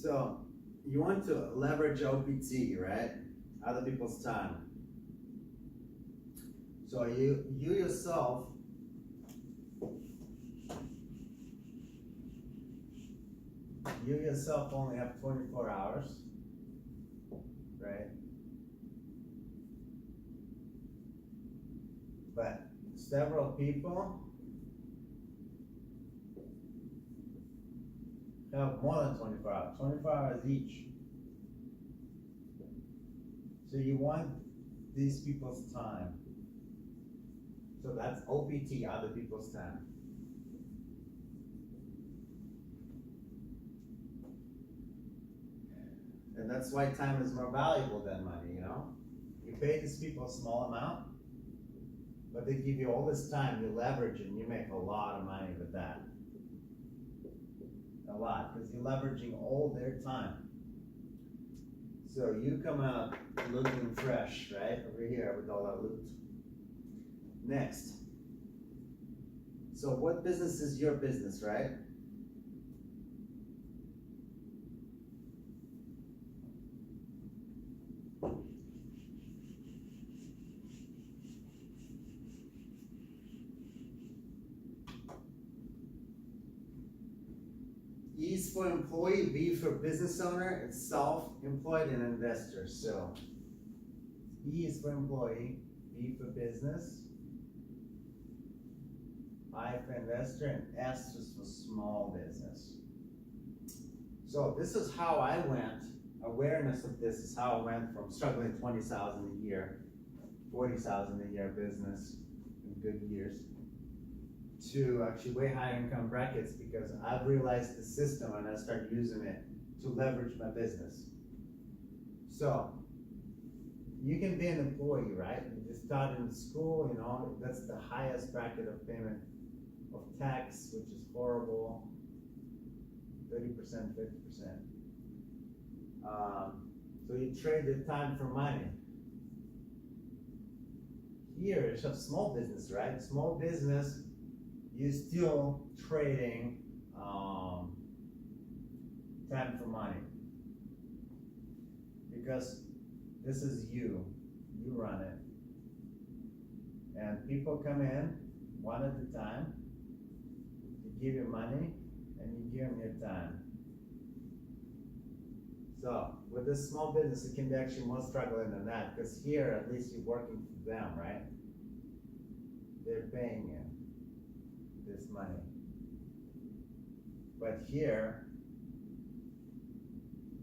So you want to leverage OPT, right? Other people's time. So you yourself only have 24 hours, right? But several people have more than 24 hours, 24 hours each. So you want these people's time. So that's OPT, other people's time. And that's why time is more valuable than money, you know? You pay these people a small amount, but they give you all this time, you leverage it, and you make a lot of money with that. A lot, because you're leveraging all their time. So you come out looking fresh, right? Over here with all that loot. Next. So what business is your business, right? E is for employee, B for business owner, it's self-employed and investor. So E is for employee, B for business, I for investor, and S is for small business. So this is how I went, awareness of this is how I went from struggling 20,000 a year, 40,000 a year business in good years, to actually way higher income brackets, because I've realized the system and I started using it to leverage my business. So you can be an employee, right? You just start in school, you know, that's the highest bracket of payment of tax, which is horrible, 30%, 50%. So you trade the time for money. Here, it's a small business, right? Small business, you're still trading time for money, because this is you run it, and people come in one at a time, you give your money and you give them your time. So with this small business, it can be actually more struggling than that, because here at least you're working for them, right? They're paying you this money. But here,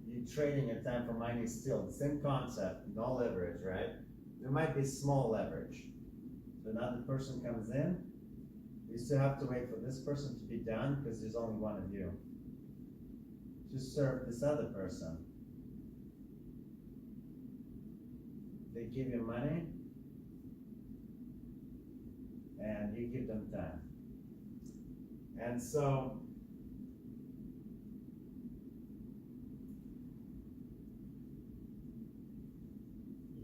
you're trading your time for money still. The same concept, no leverage, right? There might be small leverage. So another person comes in, you still have to wait for this person to be done, because there's only one of you. Just serve this other person. They give you money, and you give them time. And so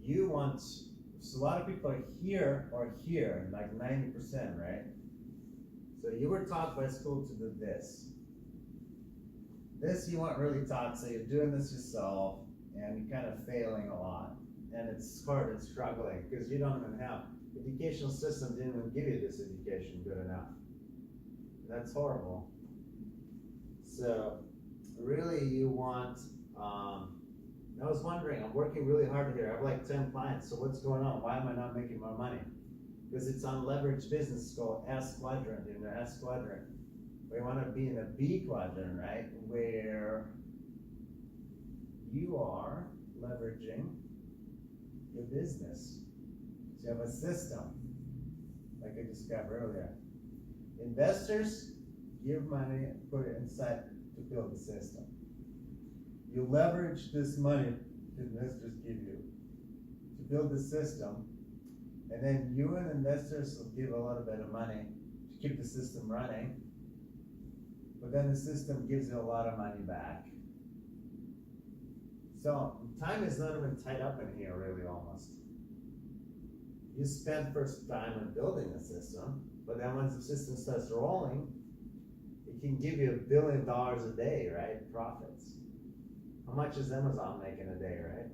you want, so a lot of people are here or here, like 90%, right? So you were taught by school to do this. This you weren't really taught, so you're doing this yourself, and you're kind of failing a lot. And it's hard and struggling, because you don't even have, the educational system didn't even give you this education good enough. That's horrible. So really you want, I was wondering, I'm working really hard here. I have like 10 clients, so what's going on? Why am I not making more money? Because it's unleveraged business. It's called S quadrant. In the S quadrant, we want to be in a B quadrant, right? Where you are leveraging your business. So you have a system, like I described earlier. Investors give money, put it inside to build the system. You leverage this money investors give you to build the system, and then you and investors will give a little bit of money to keep the system running, but then the system gives you a lot of money back. So time is not even tied up in here, really, almost. You spend first time on building the system, but then once the system starts rolling, it can give you $1 billion a day, right? Profits. How much is Amazon making a day, right?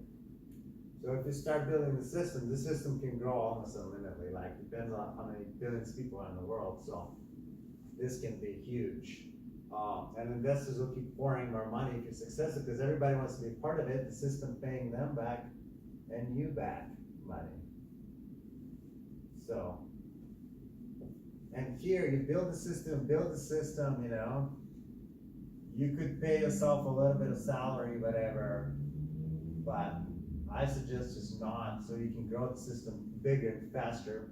So if you start building the system can grow almost unlimitedly, like depends on how many billions of people are in the world, so this can be huge. And investors will keep pouring more money if you're successful, because everybody wants to be a part of it, the system paying them back, and you back money. So, and here you build the system, you know, you could pay yourself a little bit of salary, whatever, but I suggest just not, so you can grow the system bigger and faster.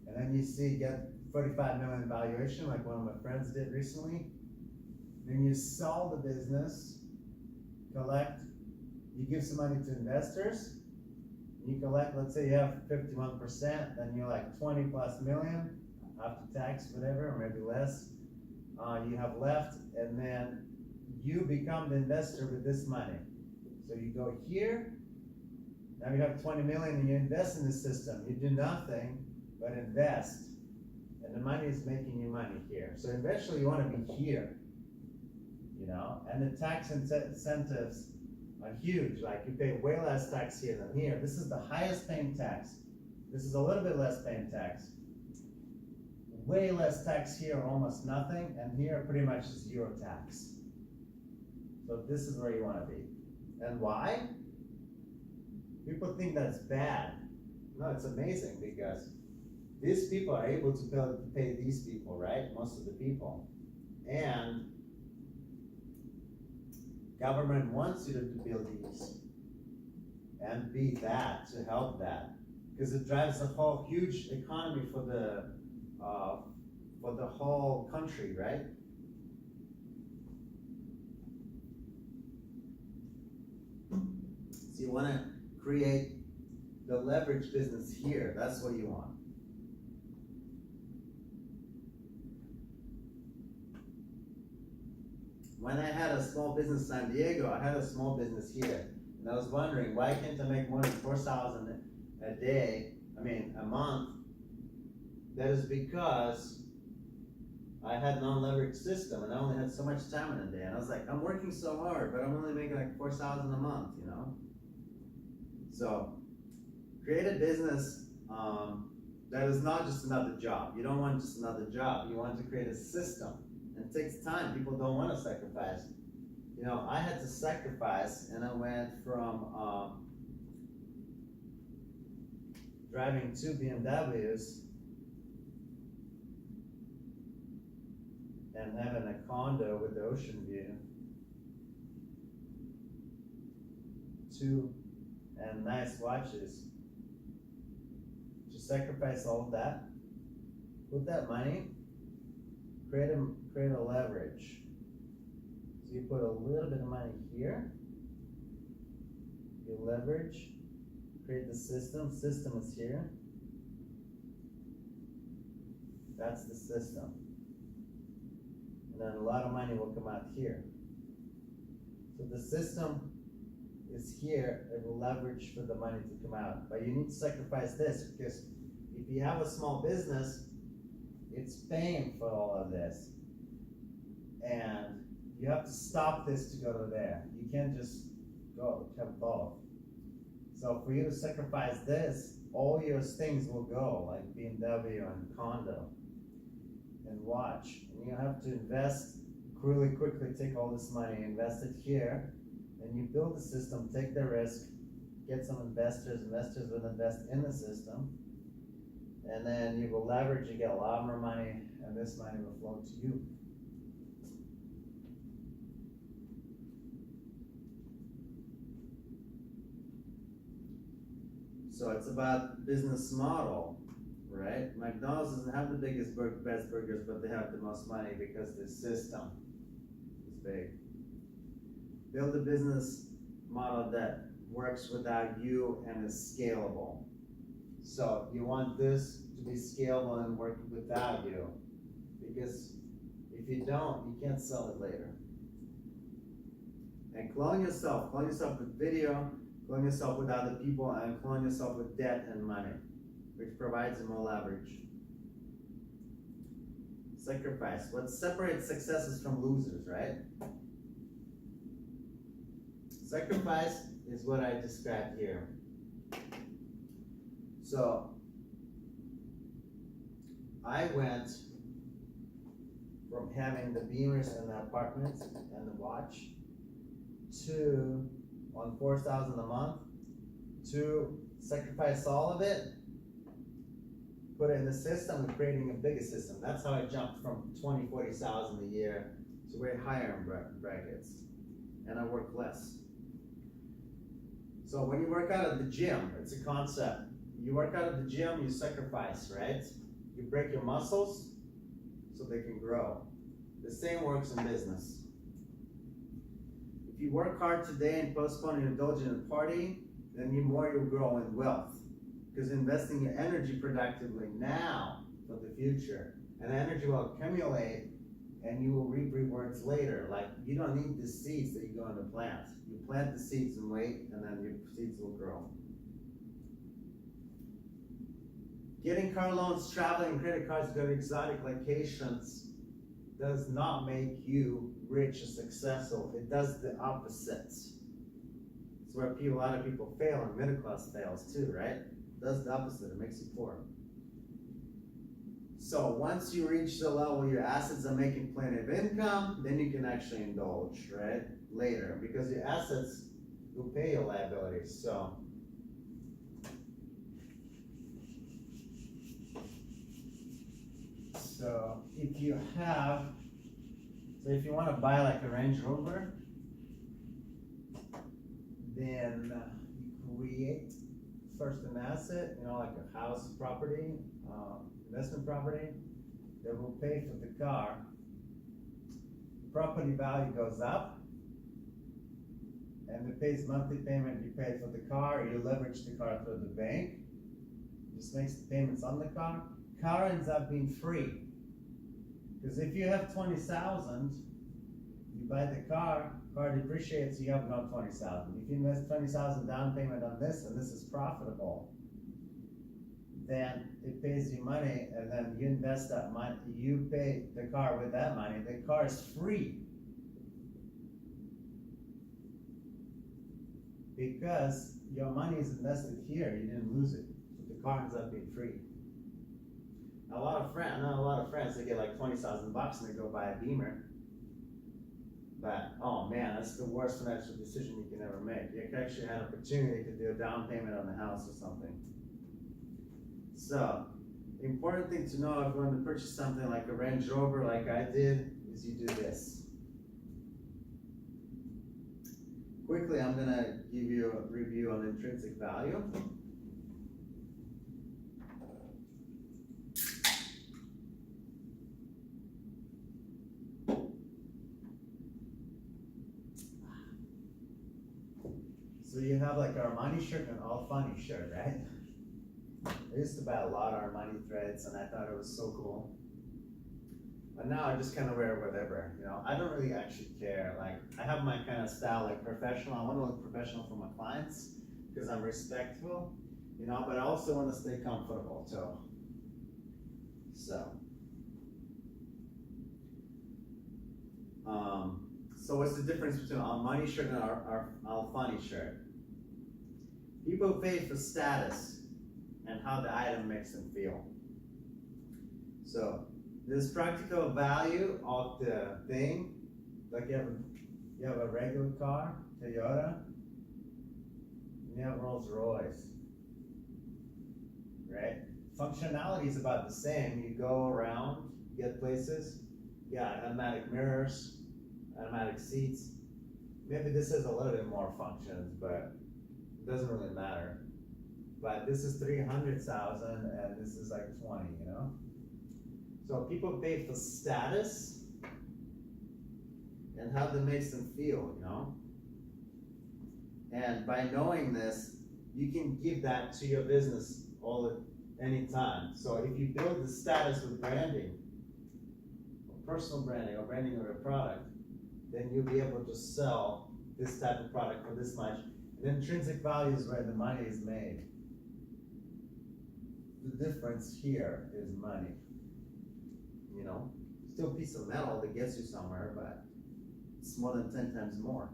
And then you see, get 45 million valuation, like one of my friends did recently. Then you sell the business, collect, you give some money to investors, you collect, let's say you have 51%, then you're like 20 plus million after tax, whatever, or maybe less, you have left, and then you become the investor with this money. So you go here, now you have 20 million and you invest in the system. You do nothing but invest, and the money is making you money here. So eventually you want to be here, you know, and the tax incentives are huge. Like you pay way less tax here than here. This is the highest paying tax. This is a little bit less paying tax. Way less tax here, almost nothing, and here pretty much zero tax. So this is where you want to be. And why? People think that's bad. No, it's amazing, because these people are able to pay these people, right? Most of the people. And government wants you to build these and be that, to help that, because it drives the whole huge economy for the whole country, right? So you want to create the leverage business here. That's what you want. When I had a small business in San Diego, I had a small business here. And I was wondering, why can't I make more than 4,000 a day, a month? That is because I had non-leveraged system, and I only had so much time in a day. And I was like, I'm working so hard, but I'm only making like 4,000 a month, you know? So create a business that is not just another job. You don't want just another job. You want to create a system. And it takes time. People don't want to sacrifice. You know, I had to sacrifice, and I went from driving 2 BMWs and having a condo with the ocean view and nice watches, to sacrifice all of that, with that money, create a leverage. So you put a little bit of money here, you leverage, create the system is here, that's the system. And then a lot of money will come out here. So the system is here, it will leverage for the money to come out. But you need to sacrifice this, because if you have a small business, it's paying for all of this. And you have to stop this to go to there. You can't just go have both. So for you to sacrifice this, all your things will go, like BMW and condo and watch. And you have to invest really quickly, take all this money, invest it here, and you build the system, take the risk, get some investors will invest in the system, and then you will leverage, you get a lot more money, and this money will flow to you. So it's about business model, right? McDonald's doesn't have the best burgers, but they have the most money because the system is big. Build a business model that works without you and is scalable. So you want this to be scalable and work without you, because if you don't, you can't sell it later. And clone yourself with video, clone yourself with other people, and clone yourself with debt and money, which provides you more leverage. Sacrifice. What separates successes from losers, right? Sacrifice is what I described here. So I went from having the Beamers and the apartments and the watch to on 4,000 a month to sacrifice all of it, put it in the system and creating a bigger system. That's how I jumped from 20, 40,000 a year to way higher in brackets, and I work less. So when you work out at the gym, it's a concept. You work out at the gym, you sacrifice, right? You break your muscles so they can grow. The same works in business. If you work hard today and postpone your indulgence and party, then you'll grow in wealth. Because investing your energy productively now for the future, and energy will accumulate and you will reap rewards later. Like, you don't need the seeds that you're going to plant. You plant the seeds and wait, and then your seeds will grow. Getting car loans, traveling, credit cards, go to exotic locations does not make you rich or successful. It does the opposite. It's where a lot of people fail, and middle class fails too, right? It does the opposite. It makes you poor. So once you reach the level where your assets are making plenty of income, then you can actually indulge, right? Later, because your assets will pay your liabilities. So if you want to buy like a Range Rover, then you create first an asset, like a house, property, investment property that will pay for the car. Property value goes up, and it pays monthly payment. You pay for the car, or you leverage the car through the bank. Just makes the payments on the car. Car ends up being free. Because if you have 20,000, you buy the car depreciates, you have no 20,000. If you invest 20,000 down payment on this, and this is profitable, then it pays you money, and then you invest that money, you pay the car with that money, the car is free. Because your money is invested here, you didn't lose it. So the car ends up being free. I know a lot of friends, they get like 20,000 bucks and they go buy a Beamer. But, oh man, that's the worst financial decision you can ever make. You actually had an opportunity to do a down payment on the house or something. So, the important thing to know if you want to purchase something like a Range Rover like I did, is you do this. Quickly, I'm going to give you a review on intrinsic value. So you have like our Armani shirt and Alfani shirt, right? I used to buy a lot of Armani threads, and I thought it was so cool. But now I just kind of wear whatever, I don't really actually care. Like, I have my kind of style, like professional. I want to look professional for my clients because I'm respectful, but I also want to stay comfortable too. So what's the difference between our Armani shirt and our Alfani shirt? People pay for status and how the item makes them feel. So there's practical value of the thing, like you have a regular car, Toyota, and you have Rolls Royce, right? Functionality is about the same. You go around, get places, automatic mirrors, automatic seats. Maybe this has a little bit more functions, but it doesn't really matter. But this is 300,000 and this is like 20, So people pay for status and how that makes them feel, And by knowing this, you can give that to your business anytime. So if you build the status with branding, or personal branding, or branding of a product, then you'll be able to sell this type of product for this much. And intrinsic value is where the money is made. The difference here is money. Still a piece of metal that gets you somewhere, but it's more than 10 times more.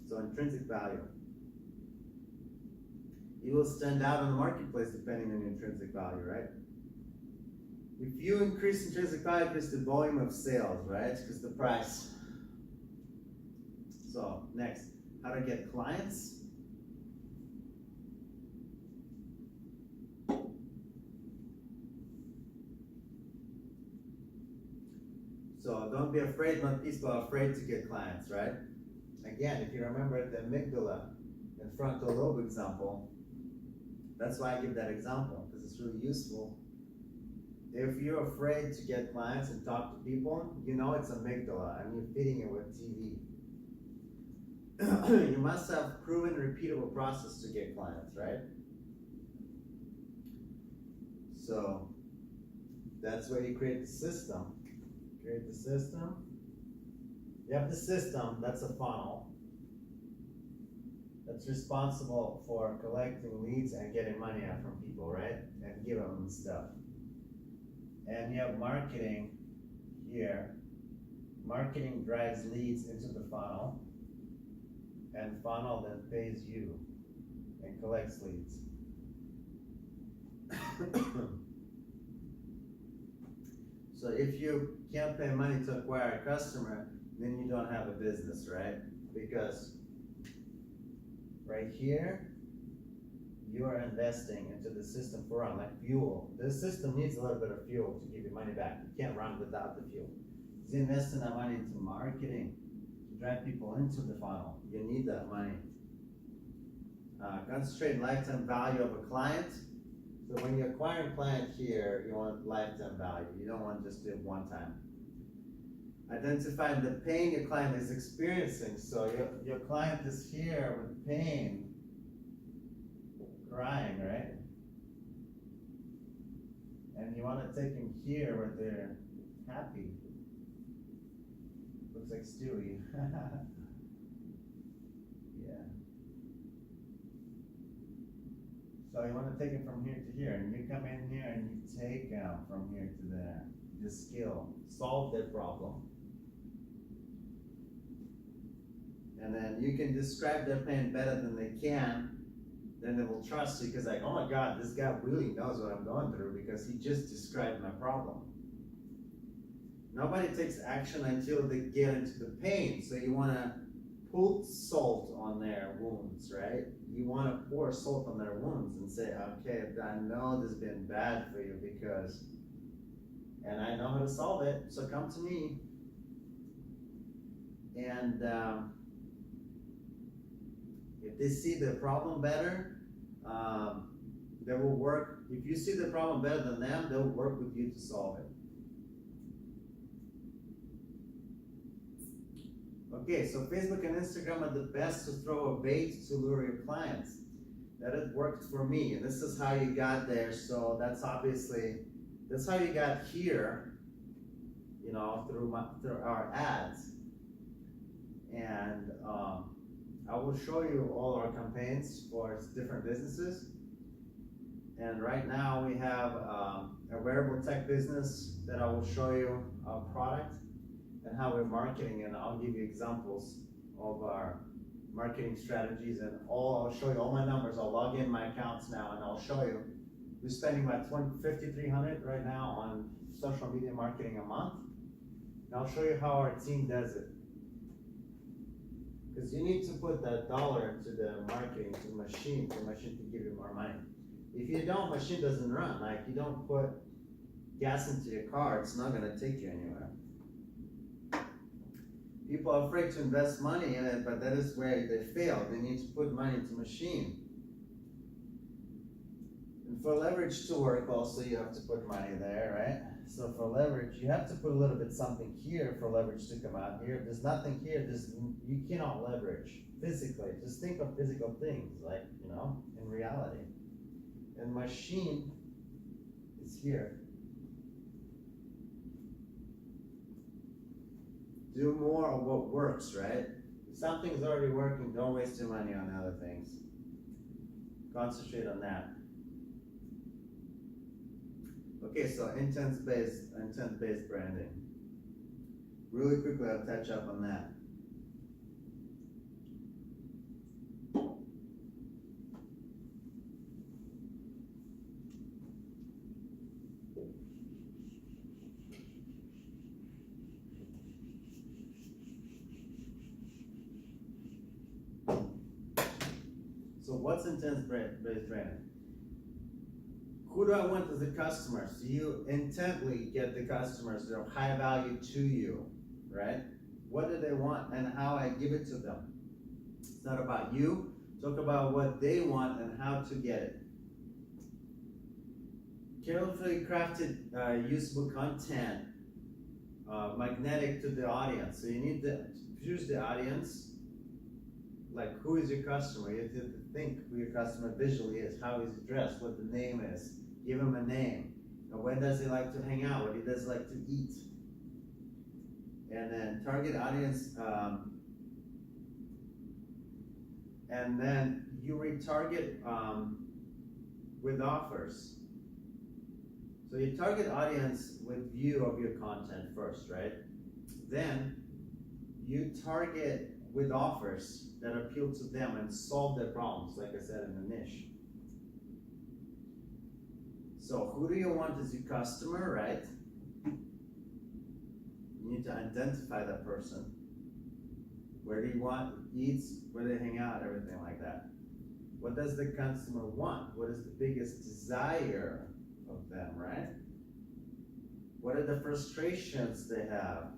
So So intrinsic value. You will stand out in the marketplace depending on your intrinsic value, right? If you increase intrinsic value, increase the volume of sales, right? Because the price. So next, how to get clients. So don't be afraid when people are afraid to get clients, right? Again, if you remember the amygdala and frontal lobe example, that's why I give that example, because it's really useful. If you're afraid to get clients and talk to people, you know it's amygdala and you're feeding it with TV. You must have proven repeatable process to get clients, right? So that's where you create the system. Create the system. You have the system, that's a funnel. That's responsible for collecting leads and getting money out from people, right? And give them stuff. And you have marketing here. Marketing drives leads into the funnel. And funnel then pays you and collects leads. So if you can't pay money to acquire a customer, then you don't have a business, right? Because right here, you are investing into the system for run, like fuel. This system needs a little bit of fuel to give you money back. You can't run without the fuel. So you invest in that money into marketing to drive people into the funnel. You need that money. Concentrate lifetime value of a client. So when you acquire a client here, you want lifetime value. You don't want just it one time. Identify the pain your client is experiencing. So your client is here with pain, crying, right? And you want to take him here where they're happy. Looks like Stewie. Yeah. So you want to take it from here to here, and you come in here and you take them from here to there. The skill, solve their problem. And then you can describe their pain better than they can, then they will trust you because like, oh my God, this guy really knows what I'm going through because he just described my problem. Nobody takes action until they get into the pain. So you want to put salt on their wounds, right? You want to pour salt on their wounds and say, okay, I know this has been bad for you because, and I know how to solve it, so come to me. And if they see the problem better, they will work. If you see the problem better than them, they'll work with you to solve it. Okay, so Facebook and Instagram are the best to throw a bait to lure your clients. That has worked for me, and this is how you got there. So that's how you got here, you know, through our ads. And I will show you all our campaigns for different businesses. And right now we have a wearable tech business that I will show you a product and how we're marketing, and I'll give you examples of our marketing strategies and I'll show you all my numbers. I'll log in my accounts now and I'll show you. We're spending about $5,300 right now on social media marketing a month. And I'll show you how our team does it. Because you need to put that dollar into the marketing to the machine for the machine to give you more money. If you don't, machine doesn't run. Like you don't put gas into your car, it's not gonna take you anywhere. People are afraid to invest money in it, but that is where they fail. They need to put money into machine. And for leverage to work also, you have to put money there, right? So for leverage, you have to put a little bit something here for leverage to come out here. If there's nothing here, you cannot leverage physically. Just think of physical things, like, you know, in reality. And machine is here. Do more of what works, right? If something's already working, don't waste your money on other things. Concentrate on that. Okay, so intent-based branding. Really quickly, I'll touch up on that. what's intent-based branding? Who do I want as a customer? So you intently get the customers that are high value to you, right? What do they want and how I give it to them. It's not about you. Talk about what they want and how to get it. Carefully crafted, usable content, magnetic to the audience. So you need to choose the audience. Like, who is your customer? You have to think who your customer visually is, how he's dressed, what the name is. Give him a name. And when does he like to hang out? What he does like to eat. And then target audience. And then you retarget with offers. So you target audience with view of your content first, right? Then you target with offers that appeal to them and solve their problems, like I said, in the niche. So who do you want as your customer, right? You need to identify that person. Where do you want eats, where they hang out, everything like that. What does the customer want? What is the biggest desire of them, right? What are the frustrations they have?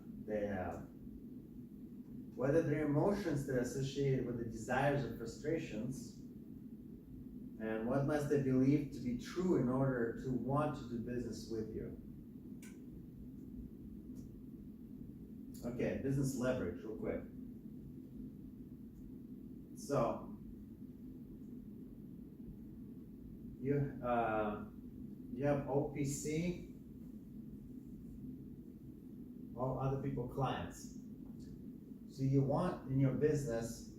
What are their emotions that are associated with the desires and frustrations? And what must they believe to be true in order to want to do business with you? Okay, business leverage, real quick. So, you have OPC, all other people clients. So you want in your business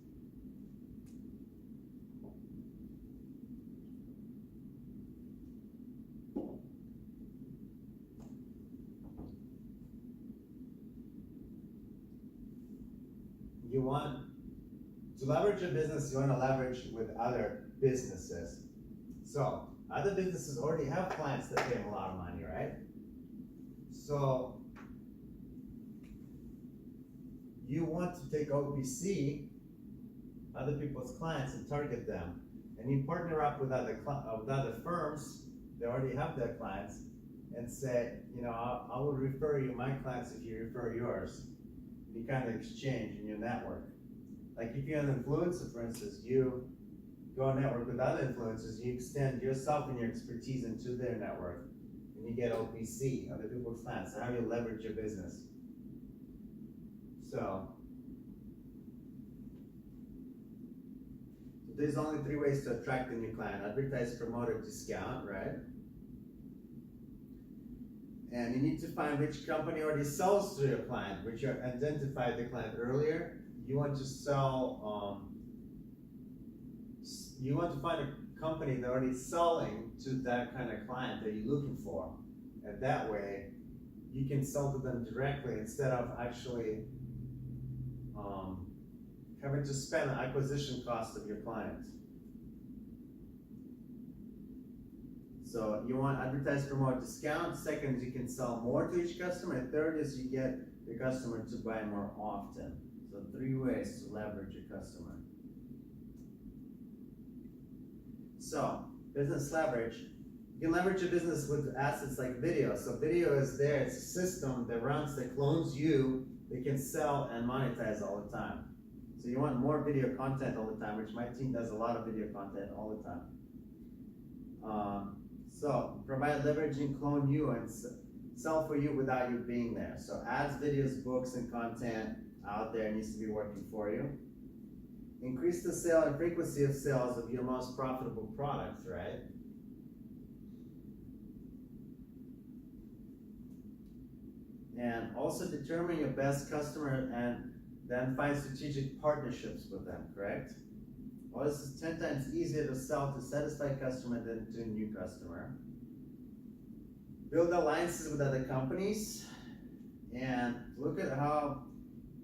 to leverage your business, you want to leverage with other businesses. So other businesses already have clients that pay them a lot of money, right? So you want to take OPC, other people's clients, and target them. And you partner up with other firms that already have their clients and say, you know, I will refer you my clients if you refer yours. You kind of exchange in your network. Like if you're an influencer, for instance, you go network with other influencers, you extend yourself and your expertise into their network, and you get OPC, other people's clients. So how do you leverage your business? So there's only 3 ways to attract a new client: advertise, promote, or discount, right? And you need to find which company already sells to your client, which you identified the client earlier. You want to sell, you want to find a company that already selling to that kind of client that you're looking for. And that way, you can sell to them directly instead of actually having to spend the acquisition cost of your client. So you want advertise, promote, discount. Second, you can sell more to each customer. And third is you get the customer to buy more often. So 3 ways to leverage your customer. So business leverage. You can leverage your business with assets like video. So video is there. It's a system that runs, that clones you. They can sell and monetize all the time. So you want more video content all the time, which my team does a lot of video content all the time. So provide leverage and clone you and sell for you without you being there. So ads, videos, books, and content out there needs to be working for you. Increase the sale and frequency of sales of your most profitable products, right? And also determine your best customer and then find strategic partnerships with them, correct? Well, this is 10 times easier to sell to satisfied customer than to a new customer. Build alliances with other companies and look at how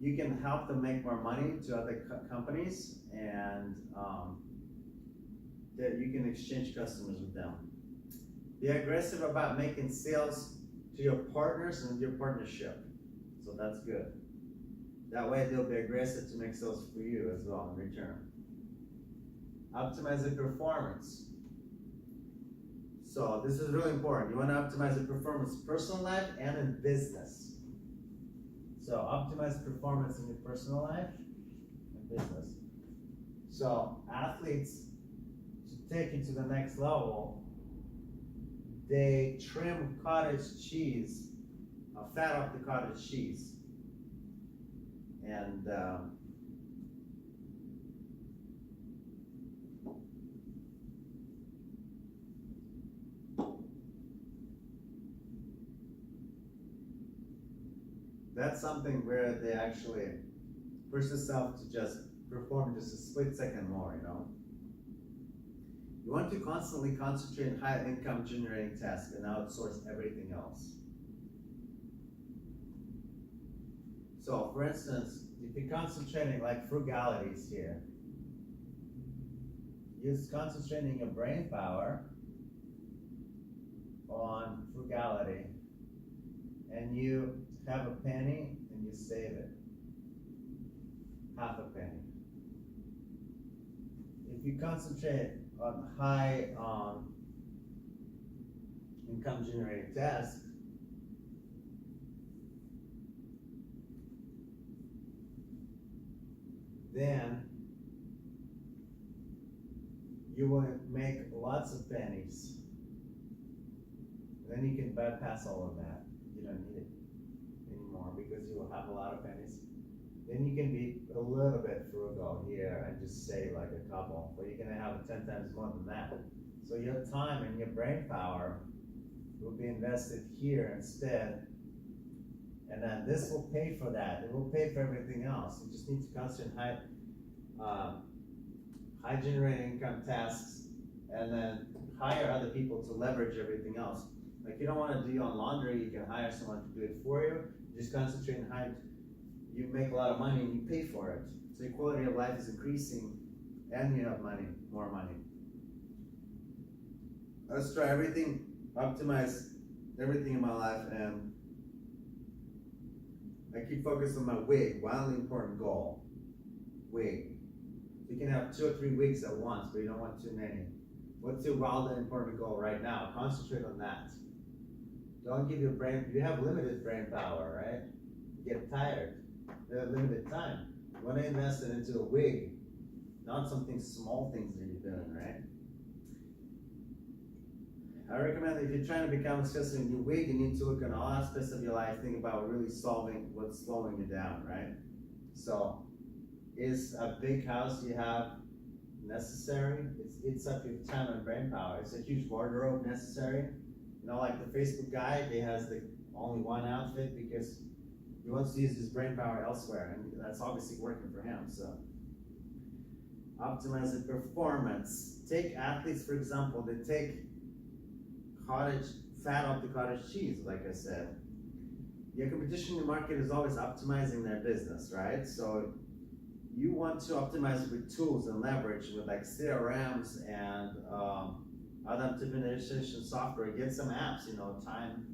you can help them make more money to other companies, and that you can exchange customers with them. Be aggressive about making sales to your partners and your partnership. So that's good. That way they'll be aggressive to make sales for you as well in return. Optimize the performance. So this is really important. You want to optimize the performance in personal life and in business. So optimize performance in your personal life and business. So athletes, to take it to the next level, they trim cottage cheese, fat off the cottage cheese. And that's something where they actually push themselves to just perform just a split second more, you know. You want to constantly concentrate on high income generating tasks and outsource everything else. So for instance, if you're concentrating like frugalities here, you're concentrating your brain power on frugality, and you have a penny and you save it. Half a penny. If you concentrate on high income generating tasks, then you will make lots of pennies. Then you can bypass all of that. You don't need it anymore because you will have a lot of pennies. Then you can be a little bit frugal here and just save like a couple, but you're gonna have 10 times more than that. So your time and your brain power will be invested here instead, and then this will pay for that. It will pay for everything else. You just need to concentrate high generating income tasks, and then hire other people to leverage everything else. Like you don't want to do your own laundry, you can hire someone to do it for you. Just concentrate on high. You make a lot of money and you pay for it. So your quality of life is increasing and you have money, more money. Let's try everything, optimize everything in my life, and I keep focused on my wig, wildly important goal. Wig. You can have 2 or 3 wigs at once, but you don't want too many. What's your wildly important goal right now? Concentrate on that. Don't give your brain, you have limited brain power, right? You get tired. You have limited time. You want to invest it into a wig, not something small things that you're doing, right? I recommend that if you're trying to become successful in your wig, you need to look at all aspects of your life, think about really solving what's slowing you down, right? So, is a big house you have necessary? It's up to your time and brain power. Is a huge wardrobe necessary? You know, like the Facebook guy, he has the only one outfit because he wants to use his brain power elsewhere, and that's obviously working for him. So, optimize the performance. Take athletes, for example, they take fat off the cottage cheese, like I said. Your competition in the market is always optimizing their business, right? So you want to optimize with tools and leverage with like CRMs and other optimization software. Get some apps, you know, time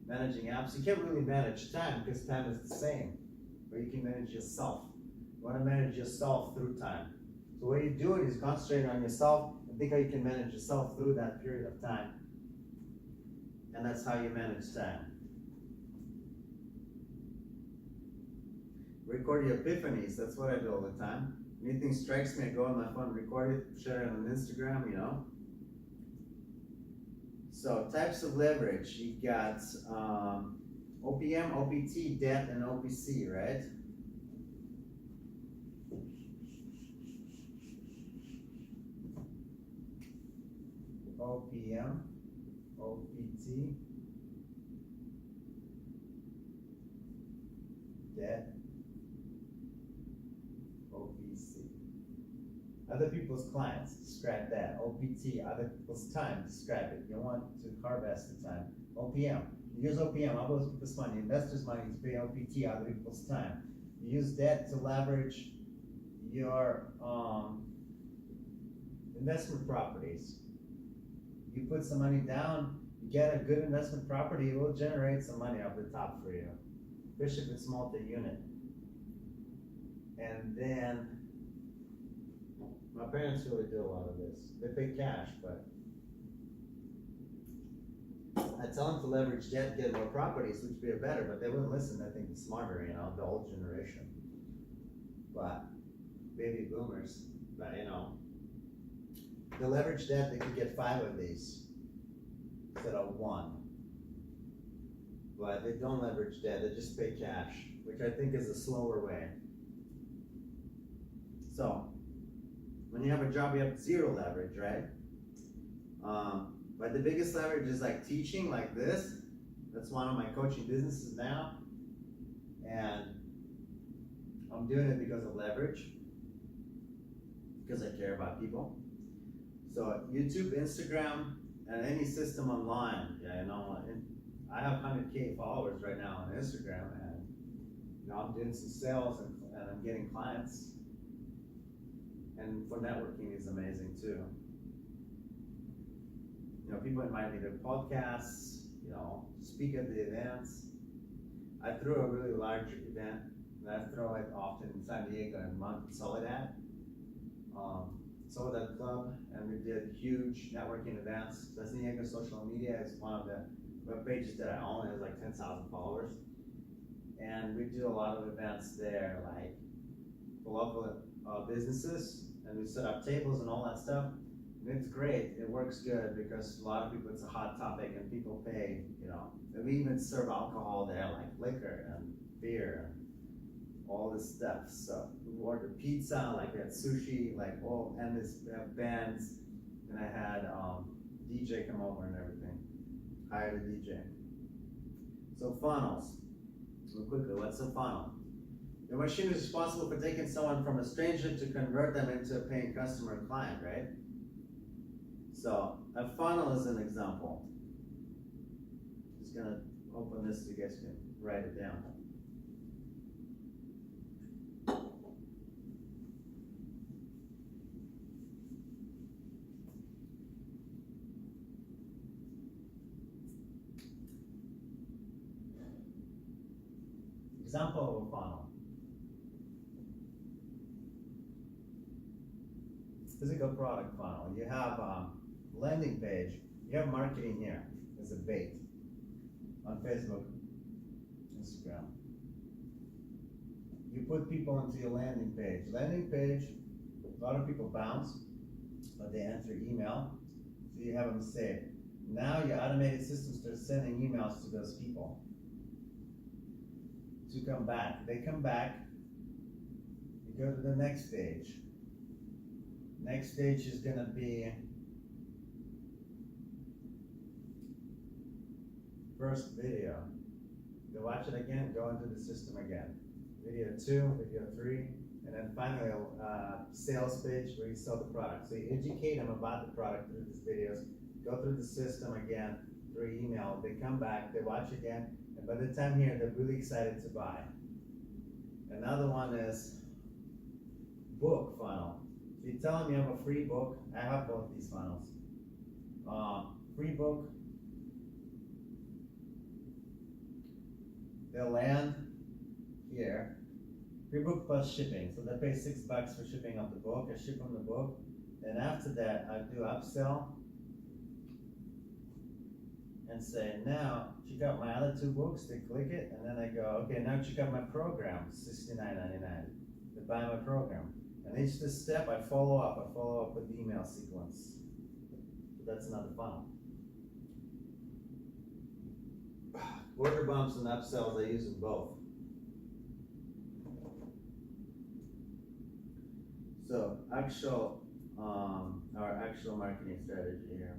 managing apps. You can't really manage time because time is the same, but you can manage yourself. You want to manage yourself through time. So what you're doing is concentrating on yourself and think how you can manage yourself through that period of time. And that's how you manage time. Record your epiphanies, that's what I do all the time. Anything strikes me, I go on my phone, record it, share it on Instagram, you know. So types of leverage, you got OPM, OPT, debt, and OPC, right? OPM, OPT, debt, OPC. Other people's clients, describe that. OPT, other people's time, describe it. You want to harvest the time. OPM, you use OPM, other people's money, investors' money to pay OPT, other people's time. You use debt to leverage your investment properties. You put some money down, you get a good investment property, it will generate some money off the top for you, especially if it's multi-unit. And then my parents really do a lot of this. They pay cash, but I tell them to leverage debt, get more properties, which would be better, but they wouldn't listen. I think it's smarter, the old generation. But baby boomers, but the leverage debt, they could get 5 of these instead of 1. But they don't leverage debt, they just pay cash, which I think is a slower way. So, when you have a job, you have 0 leverage, right? But the biggest leverage is like teaching like this. That's one of my coaching businesses now. And I'm doing it because of leverage, because I care about people. So YouTube, Instagram, and any system online, I have 100K followers right now on Instagram, and I'm doing some sales and I'm getting clients. And for networking is amazing too. People invite me to podcasts, speak at the events. I threw a really large event, and I throw it often in San Diego and Mount Soledad. Soledad Club, and we did huge networking events. San Diego Social Media is one of the web pages that I own. It has like 10,000 followers. And we do a lot of events there, like for local businesses, and we set up tables and all that stuff. And it's great, it works good because a lot of people, it's a hot topic and people pay, and we even serve alcohol there, like liquor and beer and all this stuff. So we ordered pizza, like we had sushi, and we have bands, and I had DJ come over and everything, hired a DJ. So funnels, real quickly, what's a funnel? The machine is responsible for taking someone from a stranger to convert them into a paying customer and client, right? So a funnel is an example. Just gonna open this so you guys can write it down. Example of a funnel. Physical product funnel. You have landing page. You have marketing here as a bait on Facebook, Instagram. You put people into your landing page. Landing page, a lot of people bounce, but they enter email, so you have them saved. Now your automated system starts sending emails to those people to come back. They come back, you go to the next stage. Next stage is gonna be first video. You watch it again, go into the system again. Video 2, video 3, and then finally a sales page where you sell the product. So you educate them about the product through these videos, go through the system again, through email, they come back, they watch again, and by the time here, they're really excited to buy. Another one is book funnel. You tell them you have a free book. I have both these funnels. Free book. They'll land here. Free book plus shipping. So they pay $6 for shipping of the book. I ship them the book. Then after that, I do upsell and say, now check out my other 2 books. They click it, and then I go, okay, now check out my program, $69.99. They buy my program. And each step I follow up with the email sequence. So that's another funnel. Order bumps and upsells, I use them both. So our actual marketing strategy here.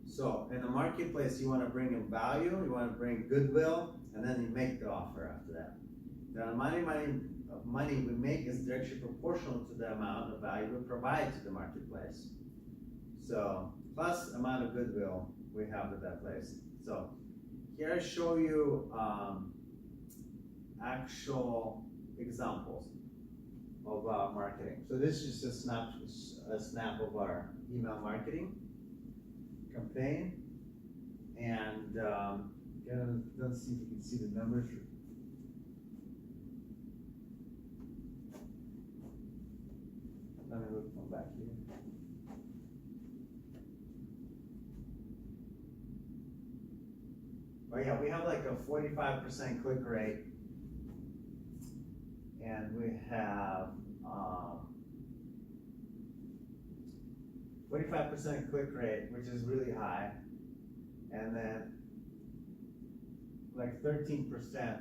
So in the marketplace, you want to bring in value, you want to bring goodwill, and then you make the offer after that. The money we make is directly proportional to the amount of value we provide to the marketplace. So, plus amount of goodwill we have with that place. So, here I show you actual examples of marketing. So this is just a snap of our email marketing campaign, and let's see if you can see the numbers. Come back here. Oh yeah, we have like a 45% click rate, and we have 45% click rate, which is really high, and then like 13%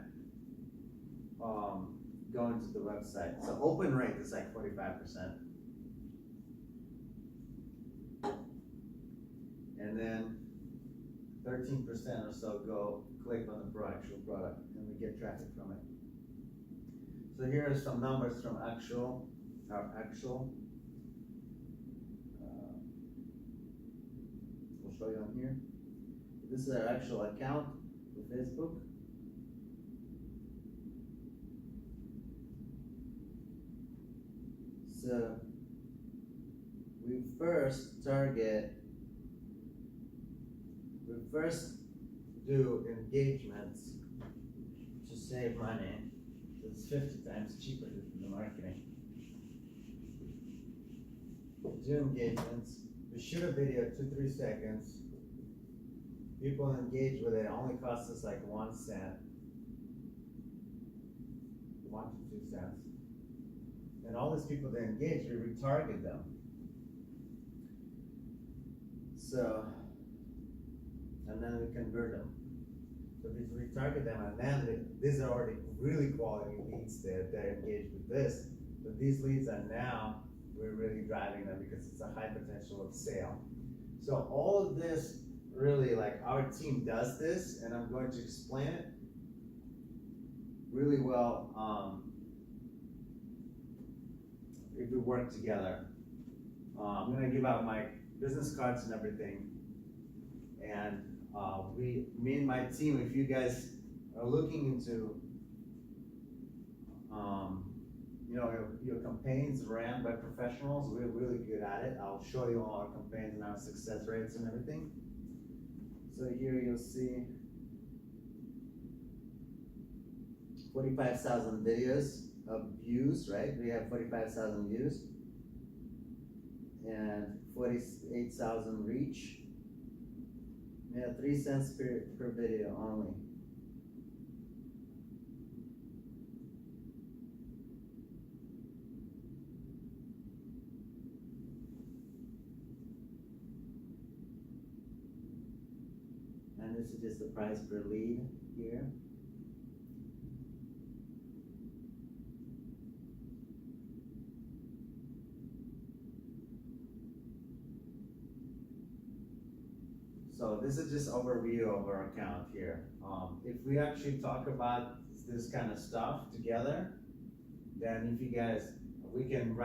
going to the website. So open rate is like 45%. And then 13% or so go click on the actual product, and we get traffic from it. So here are some numbers from our actual. We'll show you on here. This is our actual account for Facebook. So we first do engagements to save money. It's 50 times cheaper than the marketing. Do engagements. We shoot a video 2-3 seconds. People engage with it. It only costs us like 1 cent, 1 to 2 cents. And all these people that engage, we retarget them. So, and then we convert them. So we retarget them, and then these are already really quality leads that engage with this. But these leads are now, we're really driving them because it's a high potential of sale. So all of this, really, like our team does this, and I'm going to explain it really well if we work together. I'm gonna give out my business cards and everything. And me and my team, if you guys are looking into, your campaigns ran by professionals, we're really good at it. I'll show you all our campaigns and our success rates and everything. So here you'll see 45,000 videos of views, right? We have 45,000 views and 48,000 reach. Yeah, 3 cents per video only. And this is just the price per lead here. So this is just overview of our account here. If we actually talk about this kind of stuff together, then if you guys, we can write